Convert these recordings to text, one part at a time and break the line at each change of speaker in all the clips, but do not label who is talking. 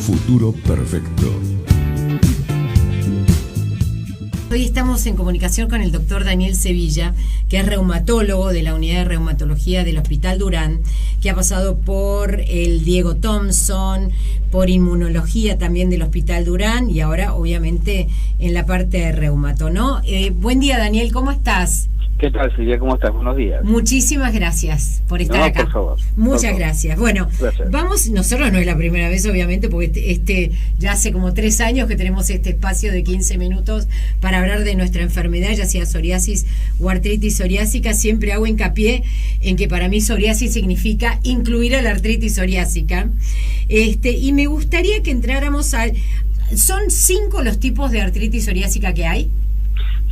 Futuro Perfecto.
Hoy estamos en comunicación con el doctor Daniel Sevilla, que es reumatólogo de la Unidad de Reumatología del Hospital Durán, que ha pasado por el Diego Thompson, por inmunología también del Hospital Durán y ahora obviamente en la parte de reumato, ¿no? Buen día, Daniel, ¿cómo estás?
¿Qué tal, Silvia? ¿Cómo estás? Buenos días.
Muchísimas gracias por estar acá.
Por favor.
Muchas gracias. Bueno, vamos, nosotros no es la primera vez, obviamente, porque ya hace como 3 años que tenemos este espacio de 15 minutos para hablar de nuestra enfermedad, ya sea psoriasis o artritis psoriásica. Siempre hago hincapié en que para mí psoriasis significa incluir a la artritis psoriásica. Y me gustaría que entráramos a... ¿Son 5 los tipos de artritis psoriásica que hay?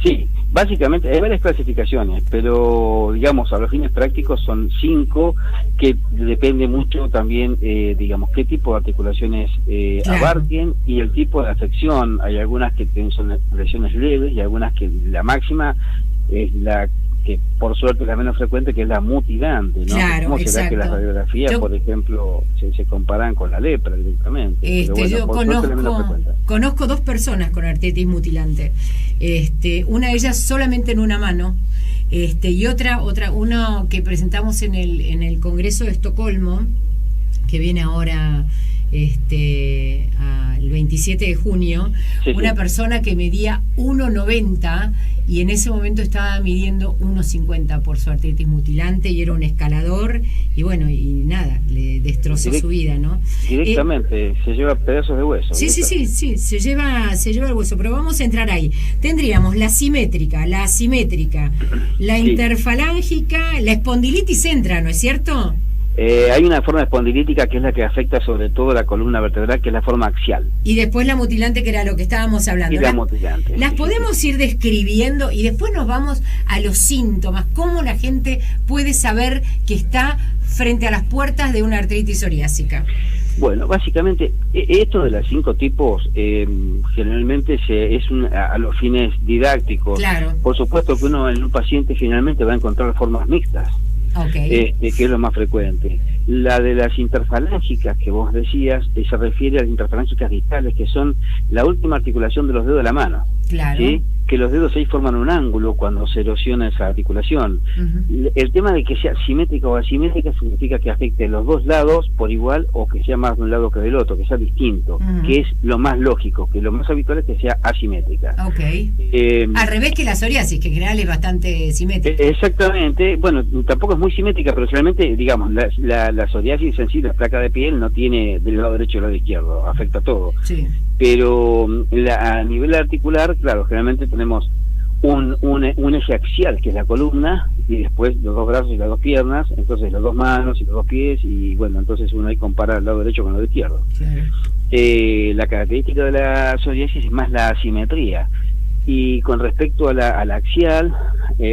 Sí, básicamente hay varias clasificaciones, pero digamos a los fines prácticos son 5, que depende mucho también, digamos, qué tipo de articulaciones abarquen y el tipo de afección. Hay algunas que son lesiones leves y algunas que la máxima es la que por suerte es la menos frecuente, que es la mutilante, ¿no?
Claro,
¿Cómo será que las radiografías, por ejemplo, se comparan con la lepra directamente? Pero bueno,
yo conozco 2 personas con artritis mutilante. Una de ellas solamente en una mano, y una que presentamos en el Congreso de Estocolmo, que viene ahora el 27 de junio, una persona que medía 1,90 y en ese momento estaba midiendo 1,50 por su artritis mutilante y era un escalador y bueno, y nada, le destrozó su vida, ¿no?
Directamente, se lleva pedazos de hueso.
Sí, se lleva el hueso, pero vamos a entrar ahí. Tendríamos la simétrica, la asimétrica, la interfalángica, la espondilitis entra, ¿no es cierto?
Hay una forma espondilítica que es la que afecta sobre todo la columna vertebral, que es la forma axial.
Y después la mutilante, que era lo que estábamos hablando.
Y la mutilante.
Las podemos ir describiendo y después nos vamos a los síntomas. ¿Cómo la gente puede saber que está frente a las puertas de una artritis psoriásica?
Bueno, básicamente, esto de los 5 tipos generalmente es a los fines didácticos.
Claro.
Por supuesto que uno en un paciente finalmente va a encontrar formas mixtas.
Okay.
Que es lo más frecuente. La de las interfalángicas que vos decías se refiere a las interfalángicas distales, que son la última articulación de los dedos de la mano.
Claro.
¿Sí? Que los dedos ahí forman un ángulo cuando se erosiona esa articulación. El tema de que sea simétrica o asimétrica significa que afecte los 2 lados por igual o que sea más de un lado que del otro, que sea distinto, que es lo más lógico, que lo más habitual es que sea asimétrica.
Al revés que la psoriasis, que en general es bastante simétrica.
Exactamente. Bueno, tampoco es muy simétrica, pero realmente, digamos, la psoriasis en sí, la placa de piel, no tiene del lado derecho y del lado izquierdo, afecta a todo.
Sí.
Pero a nivel articular, claro, generalmente tenemos un eje axial, que es la columna, y después los 2 brazos y las 2 piernas, entonces las 2 manos y los 2 pies, y bueno, entonces uno ahí compara el lado derecho con el lado izquierdo.
Claro.
La característica de la psoriasis es más la asimetría. Y con respecto a la axial,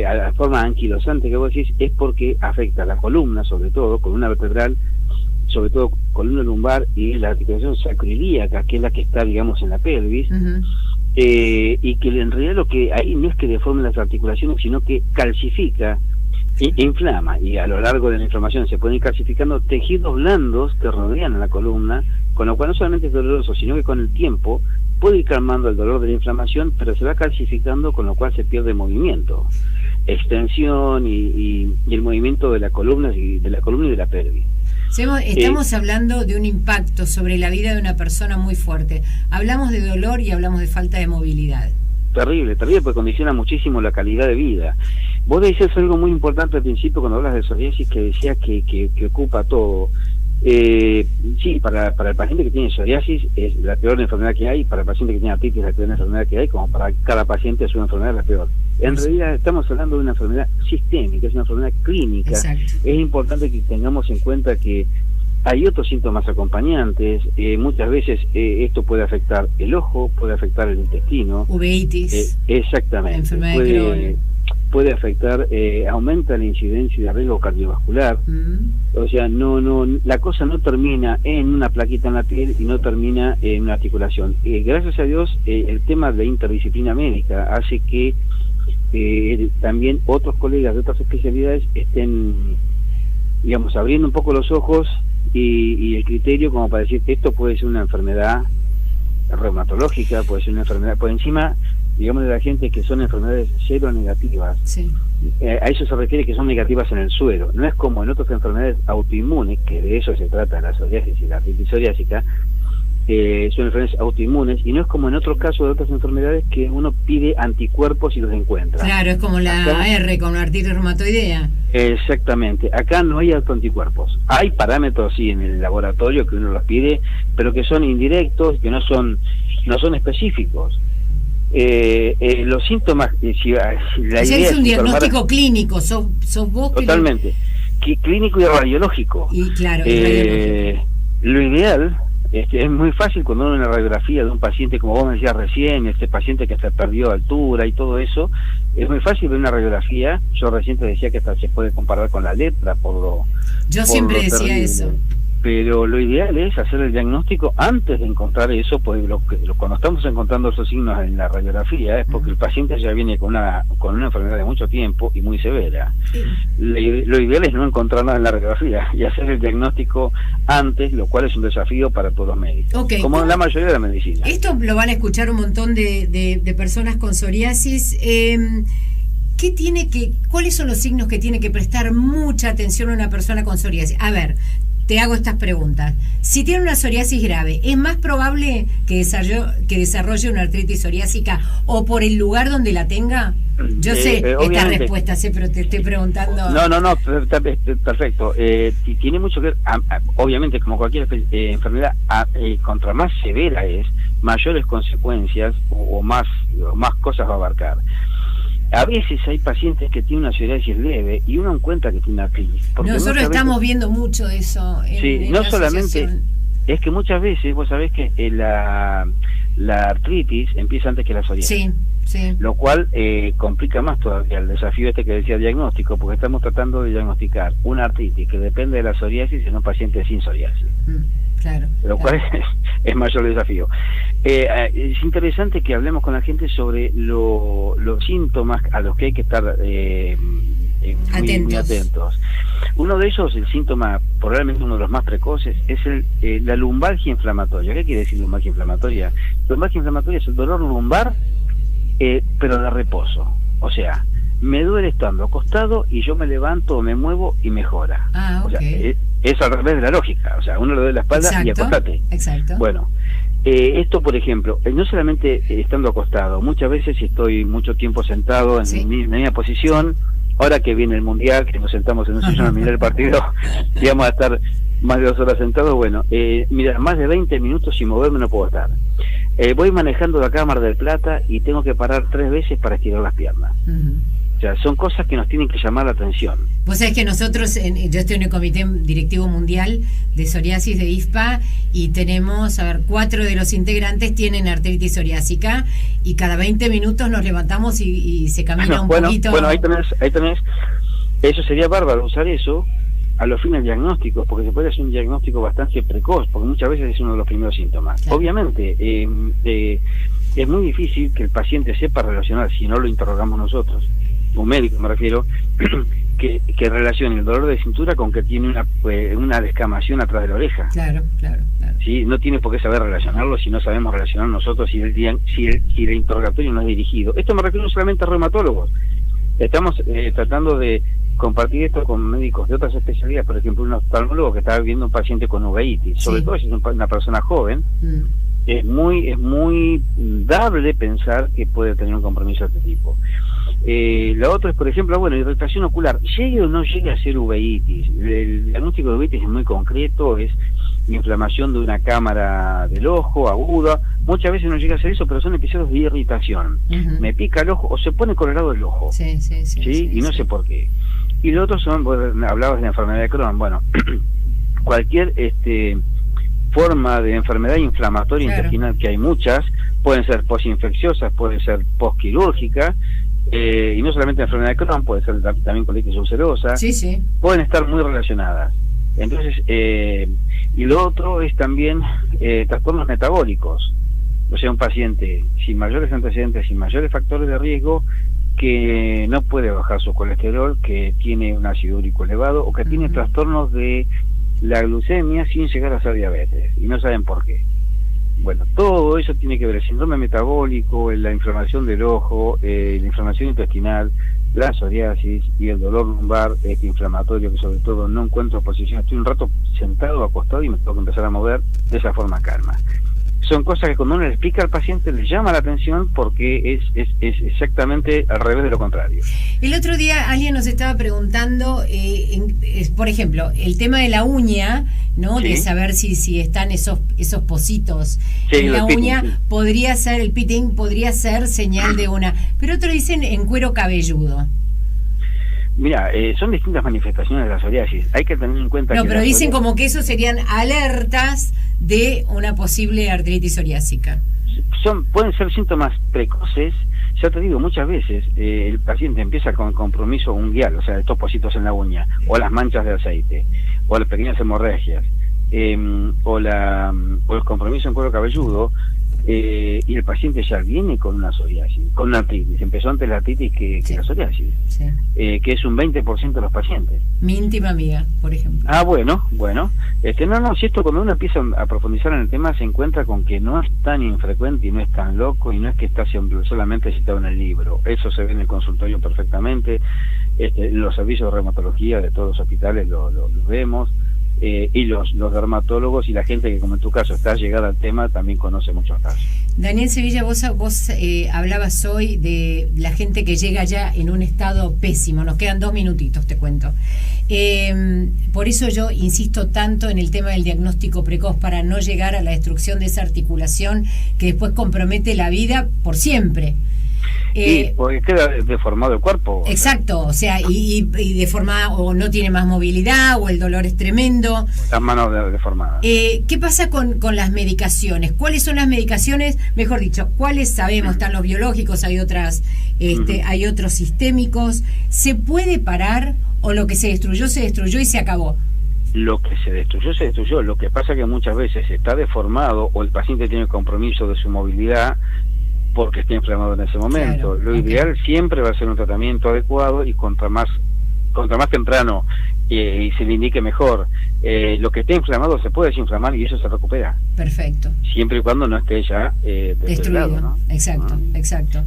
a la forma anquilosante que vos decís, es porque afecta a la columna, sobre todo, columna vertebral, sobre todo columna lumbar y la articulación sacroiliaca, que es la que está, digamos, en la pelvis, y que en realidad lo que ahí no es que deforme las articulaciones, sino que calcifica e inflama, y a lo largo de la inflamación se pueden ir calcificando tejidos blandos que rodean a la columna, con lo cual no solamente es doloroso, sino que con el tiempo puede ir calmando el dolor de la inflamación, pero se va calcificando, con lo cual se pierde movimiento, extensión y el movimiento de la columna y de la pelvis.
Estamos hablando de un impacto sobre la vida de una persona muy fuerte. Hablamos de dolor y hablamos de falta de movilidad.
Terrible, porque condiciona muchísimo la calidad de vida. Vos decías algo muy importante al principio cuando hablas de psoriasis, que decías que ocupa todo. Sí, para el paciente que tiene psoriasis es la peor enfermedad que hay, para el paciente que tiene artritis es la peor enfermedad que hay, como para cada paciente es una enfermedad la peor. En realidad estamos hablando de una enfermedad sistémica, es una enfermedad clínica.
Exacto.
Es importante que tengamos en cuenta que hay otros síntomas acompañantes. Muchas veces esto puede afectar el ojo, puede afectar el intestino.
Uveitis.
Exactamente.
La enfermedad de Crohn.
Puede afectar, aumenta la incidencia de riesgo cardiovascular. O sea, la cosa no termina en una plaquita en la piel y no termina en una articulación. Gracias a Dios, el tema de la interdisciplina médica hace que también otros colegas de otras especialidades estén digamos, abriendo un poco los ojos y el criterio como para decir, esto puede ser una enfermedad reumatológica, puede ser una enfermedad, por encima, digamos, de la gente que son enfermedades seronegativas. Sí. A eso se refiere que son negativas en el suero. No es como en otras enfermedades autoinmunes, que de eso se trata la psoriasis y la artritis psoriásica, son enfermedades autoinmunes, y no es como en otros casos de otras enfermedades que uno pide anticuerpos y los encuentra.
Claro, es como la R con la artritis reumatoidea.
Exactamente, acá no hay autoanticuerpos. Hay parámetros sí en el laboratorio que uno los pide, pero que son indirectos, que no son específicos. Los síntomas, si la idea
es un diagnóstico clínico, sos vos.
Totalmente, clínico y radiológico.
Y claro,
lo ideal es muy fácil cuando uno ve una radiografía de un paciente, como vos me decías recién, este paciente que hasta perdió altura y todo eso, es muy fácil ver una radiografía. Yo recién te decía que hasta se puede comparar con la letra
Yo siempre decía terrible. Eso.
Pero lo ideal es hacer el diagnóstico antes de encontrar eso, porque cuando estamos encontrando esos signos en la radiografía es porque el paciente ya viene con una enfermedad de mucho tiempo y muy severa. Lo ideal es no encontrar nada en la radiografía y hacer el diagnóstico antes, lo cual es un desafío para todos los médicos, como en la mayoría de la medicina.
Esto lo van a escuchar un montón de personas con psoriasis. ¿Cuáles son los signos que tiene que prestar mucha atención a una persona con psoriasis? A ver, te hago estas preguntas. Si tiene una psoriasis grave, ¿es más probable que desarrolle una artritis psoriásica o por el lugar donde la tenga? Yo sé esta respuesta, pero te estoy preguntando.
No, perfecto. Tiene mucho que ver, obviamente, como cualquier enfermedad, contra más severa es, mayores consecuencias o más cosas va a abarcar. A veces hay pacientes que tienen una psoriasis leve y uno encuentra que tiene artritis.
Nosotros estamos viendo mucho eso.
Sí, no solamente, es que muchas veces vos sabés que la artritis empieza antes que la psoriasis. Sí. Lo cual complica más todavía el desafío que decía diagnóstico, porque estamos tratando de diagnosticar una artritis que depende de la psoriasis en un paciente sin psoriasis.
Claro.
Lo cual es mayor desafío. Es interesante que hablemos con la gente sobre los síntomas a los que hay que estar muy atentos. Uno de ellos, el síntoma, probablemente uno de los más precoces, es la lumbalgia inflamatoria. ¿Qué quiere decir lumbalgia inflamatoria? Lumbalgia inflamatoria es el dolor lumbar, pero de reposo. O sea, me duele estando acostado y yo me levanto o me muevo y mejora.
Okay.
O sea, es al revés de la lógica. O sea, uno le duele la espalda y acostate.
Exacto.
Bueno, esto, por ejemplo, no solamente estando acostado, muchas veces si estoy mucho tiempo sentado en mi misma posición, ahora que viene el Mundial, que nos sentamos en un sillón a mirar el partido, y vamos a estar más de 2 horas sentados, bueno, mira, más de 20 minutos sin moverme no puedo estar. Voy manejando de acá a Mar del Plata y tengo que parar 3 veces para estirar las piernas. O sea, son cosas que nos tienen que llamar la atención.
Vos sabés que nosotros, yo estoy en el Comité Directivo Mundial de Psoriasis de IFPA y tenemos, 4 de los integrantes tienen artritis psoriásica y cada 20 minutos nos levantamos y se camina un poquito.
Bueno, ahí tenés, eso sería bárbaro usar eso a los fines diagnósticos, porque se puede hacer un diagnóstico bastante precoz, porque muchas veces es uno de los primeros síntomas. Claro. Obviamente, es muy difícil que el paciente sepa relacionar, si no lo interrogamos nosotros, un médico me refiero, que relacione el dolor de cintura con que tiene una descamación atrás de la oreja.
Claro.
¿Sí? No tiene por qué saber relacionarlo si no sabemos relacionar nosotros, si el interrogatorio no es dirigido. Esto me refiero solamente a reumatólogos. Estamos tratando de compartir esto con médicos de otras especialidades, por ejemplo, un oftalmólogo que está viendo un paciente con uveitis, sobre todo si es una persona joven. Es muy dable pensar que puede tener un compromiso de este tipo. La otra es, por ejemplo, irritación ocular. ¿Llegue o no llegue a ser uveitis? El diagnóstico de uveitis es muy concreto, es inflamación de una cámara del ojo aguda. Muchas veces no llega a ser eso, pero son episodios de irritación. Me pica el ojo o se pone colorado el ojo. Sí, y no sé por qué. Y lo otro son, hablabas de la enfermedad de Crohn. Bueno, cualquier forma de enfermedad inflamatoria intestinal, que hay muchas, pueden ser posinfecciosas, pueden ser posquirúrgicas, y no solamente la enfermedad de Crohn, puede ser también colitis ulcerosa, pueden estar muy relacionadas. Entonces, y lo otro es también trastornos metabólicos. O sea, un paciente sin mayores antecedentes, sin mayores factores de riesgo, que no puede bajar su colesterol, que tiene un ácido úrico elevado o que tiene trastornos de la glucemia sin llegar a ser diabetes y no saben por qué. Bueno, todo eso tiene que ver el síndrome metabólico, la inflamación del ojo, la inflamación intestinal, la psoriasis y el dolor lumbar inflamatorio, que sobre todo no encuentro posición. Estoy un rato sentado, acostado y me tengo que empezar a mover de esa forma calma. Son cosas que cuando uno le explica al paciente le llama la atención porque es exactamente al revés de lo contrario.
El otro día alguien nos estaba preguntando, por ejemplo, el tema de la uña, ¿no? Sí. De saber si están esos pocitos en la uña, pitting, sí. Podría ser, el pitting podría ser señal de una... Pero otros dicen en cuero cabelludo.
Mira, son distintas manifestaciones de la psoriasis. Hay que tener en cuenta que...
No, pero dicen como que eso serían alertas de una posible artritis psoriásica.
Pueden ser síntomas precoces. Ya te digo, muchas veces el paciente empieza con compromiso unguial, o sea, estos pocitos en la uña, o las manchas de aceite, o las pequeñas hemorragias, o el compromiso en cuero cabelludo, y el paciente ya viene con una psoriasis, con una artritis. Empezó antes la artritis que la psoriasis, que es un 20% de los pacientes.
Mi íntima amiga, por ejemplo.
Ah, bueno. Si esto cuando uno empieza a profundizar en el tema se encuentra con que no es tan infrecuente y no es tan loco y no es que está solamente citado en el libro. Eso se ve en el consultorio perfectamente, los servicios de reumatología de todos los hospitales lo vemos. Y los dermatólogos y la gente que, como en tu caso, está llegada al tema, también conoce muchos casos.
Daniel Sevilla, vos hablabas hoy de la gente que llega ya en un estado pésimo. Nos quedan 2 minutitos, te cuento. Por eso yo insisto tanto en el tema del diagnóstico precoz, para no llegar a la destrucción de esa articulación que después compromete la vida por siempre.
Porque queda deformado el cuerpo.
Exacto, o sea, y deformada, o no tiene más movilidad, o el dolor es tremendo. Las manos deformadas. ¿Qué pasa con las medicaciones? ¿Cuáles son las medicaciones? Mejor dicho, ¿cuáles sabemos? Están los biológicos, hay otras, hay otros sistémicos. ¿Se puede parar o lo que se destruyó y se acabó?
Lo que se destruyó. Lo que pasa que muchas veces está deformado o el paciente tiene compromiso de su movilidad porque está inflamado en ese momento. Claro, lo ideal siempre va a ser un tratamiento adecuado y contra más temprano y se le indique mejor. Lo que esté inflamado se puede desinflamar y eso se recupera.
Perfecto.
Siempre y cuando no esté ya
destruido, ¿no? Exacto.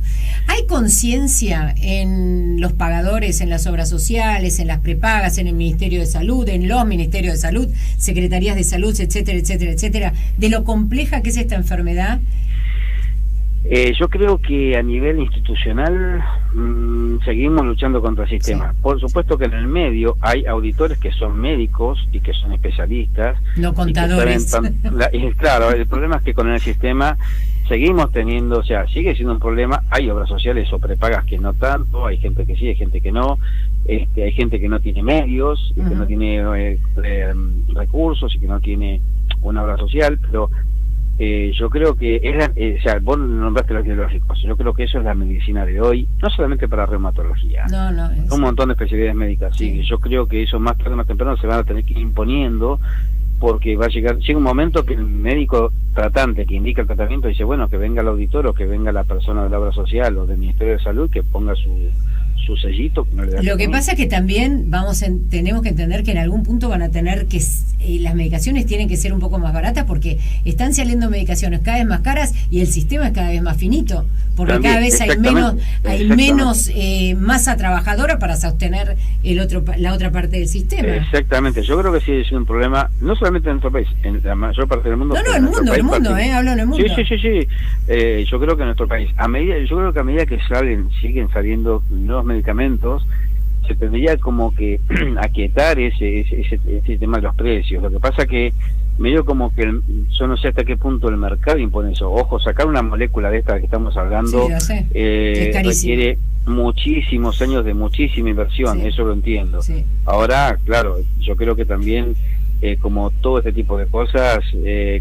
¿Hay conciencia en los pagadores, en las obras sociales, en las prepagas, en el Ministerio de Salud, en los Ministerios de Salud, Secretarías de Salud, etcétera, de lo compleja que es esta enfermedad?
Yo creo que a nivel institucional seguimos luchando contra el sistema. Sí. Por supuesto que en el medio hay auditores que son médicos y que son especialistas.
No contadores.
Claro, el problema es que con el sistema seguimos teniendo, o sea, sigue siendo un problema. Hay obras sociales o prepagas que no tanto, hay gente que sí, hay gente que no. Hay gente que no tiene medios, que no tiene recursos y que no tiene una obra social, pero... yo creo que vos nombraste los biológicos, yo creo que eso es la medicina de hoy, no solamente para reumatología, un montón de especialidades médicas, sí. Yo creo que eso más tarde o más temprano se van a tener que ir imponiendo, porque llega un momento que el médico tratante que indica el tratamiento dice, bueno, que venga el auditor o que venga la persona de la obra social o del Ministerio de Salud que ponga su sellito. Que no le da.
Lo que pasa es que también tenemos que entender que en algún punto van a tener que las medicaciones tienen que ser un poco más baratas, porque están saliendo medicaciones cada vez más caras y el sistema es cada vez más finito, porque también, cada vez hay menos masa trabajadora para sostener la otra parte del sistema.
Exactamente, yo creo que sí es un problema, no solamente en nuestro país, en la mayor parte del mundo.
No, el mundo, hablo en el mundo.
Sí. Yo creo que en nuestro país, a medida que siguen saliendo nuevos medicamentos, se tendría como que aquietar ese tema de los precios. Lo que pasa que medio como que yo no sé hasta qué punto el mercado impone eso. Ojo, sacar una molécula de esta que estamos hablando requiere muchísimos años de muchísima inversión, eso lo entiendo. Ahora, claro, yo creo que también como todo este tipo de cosas,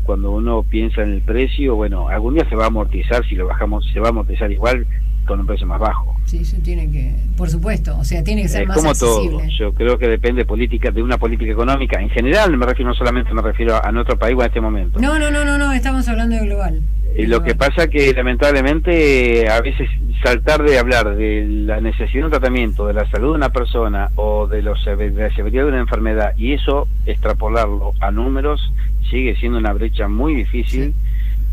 cuando uno piensa en el precio, bueno, algún día se va a amortizar, si lo bajamos se va a amortizar igual, con un precio más bajo.
Sí, eso tiene que, por supuesto, o sea, tiene que ser más
como
accesible.
todo, yo creo que depende de una política económica. En general, no solamente me refiero a nuestro país o a este momento.
No, estamos hablando de global.
Lo que pasa que lamentablemente a veces saltar de hablar de la necesidad de un tratamiento, de la salud de una persona o de la severidad de una enfermedad y eso extrapolarlo a números sigue siendo una brecha muy difícil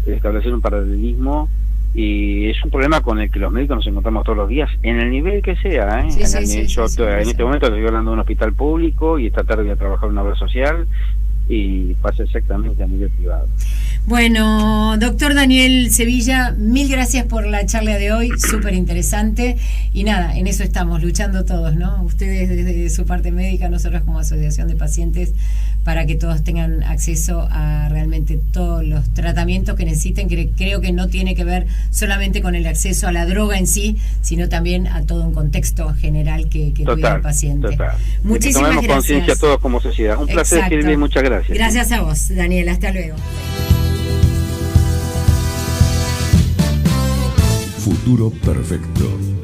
de establecer un paralelismo, y es un problema con el que los médicos nos encontramos todos los días en el nivel que sea, en este momento estoy hablando de un hospital público y esta tarde voy a trabajar en una obra social y pasa exactamente a nivel privado.
Bueno, doctor Daniel Sevilla, mil gracias por la charla de hoy, súper interesante, y nada, en eso estamos, luchando todos, ¿no? Ustedes desde su parte médica, nosotros como asociación de pacientes, para que todos tengan acceso a realmente todos los tratamientos que necesiten, que creo que no tiene que ver solamente con el acceso a la droga en sí, sino también a todo un contexto general que cuida al paciente.
Total.
Muchísimas
gracias. Tomemos conciencia todos como sociedad. Un placer, Silvia, y muchas gracias.
Gracias a vos, Daniel, hasta luego.
Futuro perfecto.